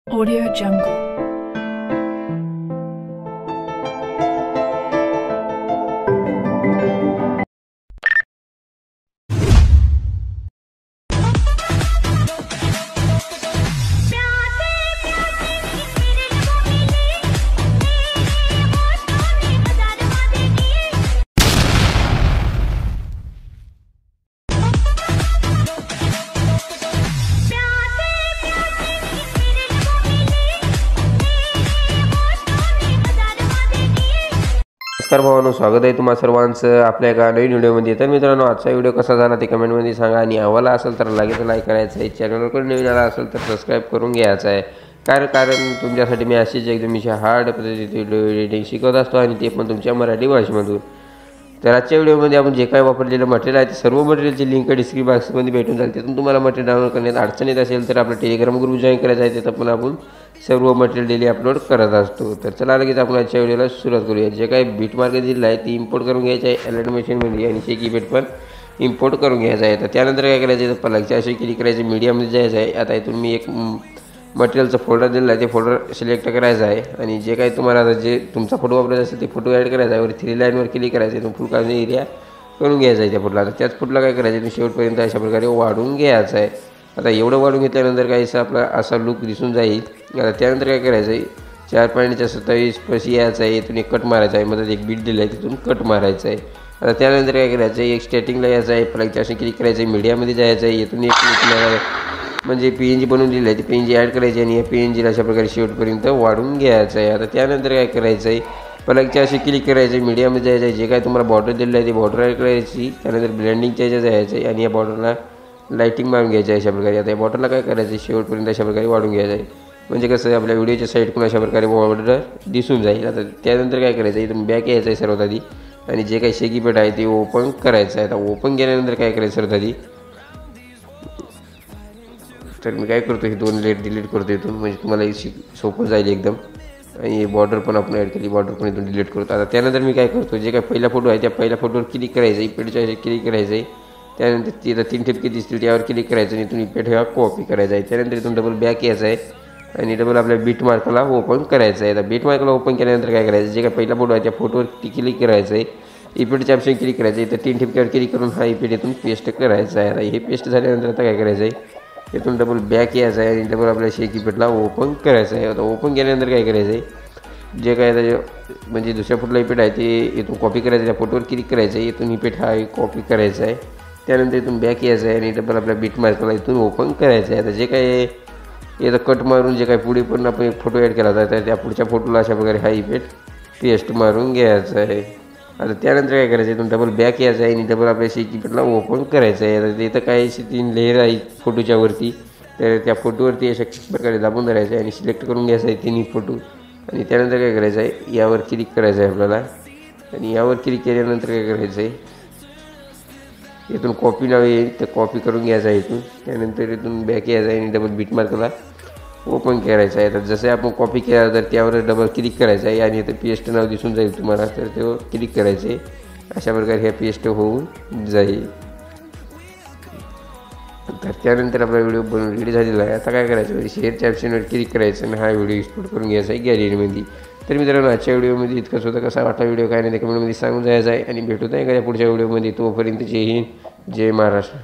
Audio Jungle. नमस्कार भावांनो, स्वागत आहे तुम्हा सर्वांचं आपल्या एका नवीन व्हिडिओमध्ये. तर मित्रांनो, आजचा व्हिडिओ कसा झाला ते कमेंटमध्ये सांगा आणि आवडला असेल तर लागेल तर लाईक करायचं आहे. चॅनलवर कोणी नवीन आला असेल तर सबस्क्राईब करून घ्यायचं आहे. कारण तुमच्यासाठी मी अशीच एकदम हार्ड पद्धतीने व्हिडिओ एडिटिंग शिकवत असतो आणि ते पण तुमच्या मराठी भाषेमधून. तर आजच्या व्हिडिओमध्ये आपण जे काय वापरलेलं मटेरियल आहे ते सर्व मटेरियलची लिंक डिस्क्रिप्शन बॉक्समध्ये भेटून जाईल. तिथून तुम्हाला मटेरियल डाउनलोड करण्यात अडचण येत असेल तर आपला टेलिग्राम ग्रुप जॉईन करायचा आहे. तिथं पण आपण सर्व मटेरियल डेली अपलोड करत असतो. तर चला लगेच आपण आजच्या व्हिडिओला सुरुवात करूया. जे काही बीट मार्क दिलेलं आहे ती इम्पोर्ट करून घ्यायचं आहे एलिट मशीनमध्ये आणि ते कीपॅड पण इम्पोर्ट करून घ्यायचं आहे. तर त्यानंतर काय करायचं आहे, तर पलकच्या अशी क्लिक करायची, मीडियामध्ये जायचं आहे. आता इथून मी एक मटेरियलचं फोल्डर दिलेलं आहे ते फोल्डर सिलेक्ट करायचं आहे आणि जे काही तुम्हाला आता जे तुमचा फोटो वापरायचा असेल ते फोटो ॲड करायचा आहे. वर 3 लाईनवर क्लिक करायचं आहे. इथून फुल काढून एरिया करून घ्यायचा आहे त्या फोटोला. आता त्याच फोटोला काय करायचं आहे, शेवटपर्यंत अशा प्रकारे वाढवून घ्यायचं आहे. आता एवढं वाढून घेतल्यानंतर काहीसा आपला असा लुक दिसून जाईल. आता त्यानंतर काय करायचं आहे, 4.27 पशी यायचं आहे. इथून एक कट मारायचा आहे. मध्ये एक बीट दिलं आहे तिथून कट मारायचं आहे. आता त्यानंतर काय करायचं आहे, एक स्टार्टिंगला यायचं आहे, प्लगच्या अशी क्लिक करायचं आहे, मीडियामध्ये जायचं आहे. इथून एक म्हणजे PNG बनवून दिलं आहे ते PNG ॲड करायची आणि या PNGला अशा प्रकारे शेवटपर्यंत वाढून घ्यायचं आहे. आता त्यानंतर काय करायचं आहे, प्लगच्या अशी क्लिक करायचं आहे, मीडियामध्ये जायचं आहे. जे काय तुम्हाला बॉर्डर दिलं आहे ते बॉर्डर ॲड करायची. त्यानंतर ब्लेंडिंगच्या याच्या जायचं आहे आणि या बॉर्डरला लाईटिंग मारून घ्यायची आहे अशा प्रकारे. आता या बॉर्डरला काय करायचं आहे, शेवटपर्यंत अशा प्रकारे वाढून घ्यायचं आहे. म्हणजे कसं आहे, आपल्या व्हिडिओच्या साईडकडून अशा प्रकारे बॉर्डर दिसून जाईल. आता त्यानंतर काय करायचं आहे, इथून बॅक यायचं आहे सर्वात आधी आणि जे काही शेकीपेट आहे ते ओपन करायचं आहे. आता ओपन केल्यानंतर काय करायचं सर्वात आधी, तर मी काय करतो, हे 2 लेट डिलीट करतो इथून, म्हणजे तुम्हाला सोपं जाईल एकदम. आणि बॉर्डर पण आपण ॲड केली, बॉर्डर पण इथून डिलीट करतो. आता त्यानंतर मी काय करतो, जे काय पहिला फोटो आहे त्या पहिल्या फोटोवर क्लिक करायचं आहे, इपेडच्या क्लिक करायचं आहे. त्यानंतर तिथं 3 ठिपके दिसतील त्यावर क्लिक करायचं आणि इथून इपेड हा कॉपी करायचा आहे. त्यानंतर इथून डबल बॅक यायचं आहे आणि डबल आपल्या बीट मार्कला ओपन करायचं आहे. आता बीट मार्कला ओपन केल्यानंतर काय करायचं, जे काय पहिला फोटो आहे त्या फोटोवर क्लिक करायचं आहे, इपेडच्या ऑप्शन क्लिक करायचं आहे. तर 3 ठिपक्यावर क्लिक करून हा इपेड इथून पेस्ट करायचा आहे. आता हे पेस्ट झाल्यानंतर आता काय करायचं आहे, इथून डबल बॅक यायचं आहे आणि डबल आपल्या शेकीपेटला ओपन करायचं आहे. आता ओपन केल्यानंतर काय करायचं आहे, जे काय म्हणजे दुसऱ्या फोटोला इपेट आहे ते इथून कॉपी करायचं, त्या फोटोवर क्लिक करायचं आहे, इथून इपेट हा कॉपी करायचा आहे. त्यानंतर इथून बॅक यायचं आहे आणि डबल आपल्या बीट मार्कला इथून ओपन करायचं आहे. आता जे काय इथं कट मारून जे काही पुढे पण आपण एक फोटो ॲड केला होता तर त्या पुढच्या फोटोला अशा प्रकारे हा इफेक्ट पेस्ट मारून घ्यायचा आहे. आता त्यानंतर काय करायचं आहे, इथून डबल बॅक यायचं आहे आणि डबल आपल्या शेकीपेटला ओपन करायचं आहे. आता इथं काही 3 लेअर आहे फोटोच्या वरती, तर त्या फोटोवरती अशा प्रकारे दाबून धरायचं आहे आणि सिलेक्ट करून घ्यायचं आहे 3 फोटो. आणि त्यानंतर काय करायचं आहे, यावर क्लिक करायचं आहे आपल्याला आणि यावर क्लिक केल्यानंतर काय करायचं आहे, इथून कॉपी नाव येईल तर कॉपी करून घ्यायचं आहे इथून. त्यानंतर इथून बॅक यायचं आहे आणि डबल बीट मार्कला ओपन करायचं आहे. तर जसं आपण कॉपी केला तर त्यावर डबल क्लिक करायचं आहे आणि इथं पेस्ट नाव दिसून जाईल तुम्हाला, तर ते क्लिक करायचं आहे. अशा प्रकारे ह्या पेस्ट होऊन जाईल. तर त्यानंतर आपला व्हिडिओ बनवून रेडी झालेला आहे. आता काय करायचं, शेअरच्या ऑप्शनवर क्लिक करायचं आणि हा व्हिडिओ एक्सपोर्ट करून घ्यायचा आहे गॅलरीमध्ये. तर मित्रांनो, आजच्या व्हिडिओमध्ये इतकंच होतं. कसा वाटला व्हिडिओ काय नाही ते कमेंटमध्ये सांगून जायचं आहे आणि भेटूत आहे एखाद्या पुढच्या व्हिडिओमध्ये. तोपर्यंत जय हिंद, जय महाराष्ट्र.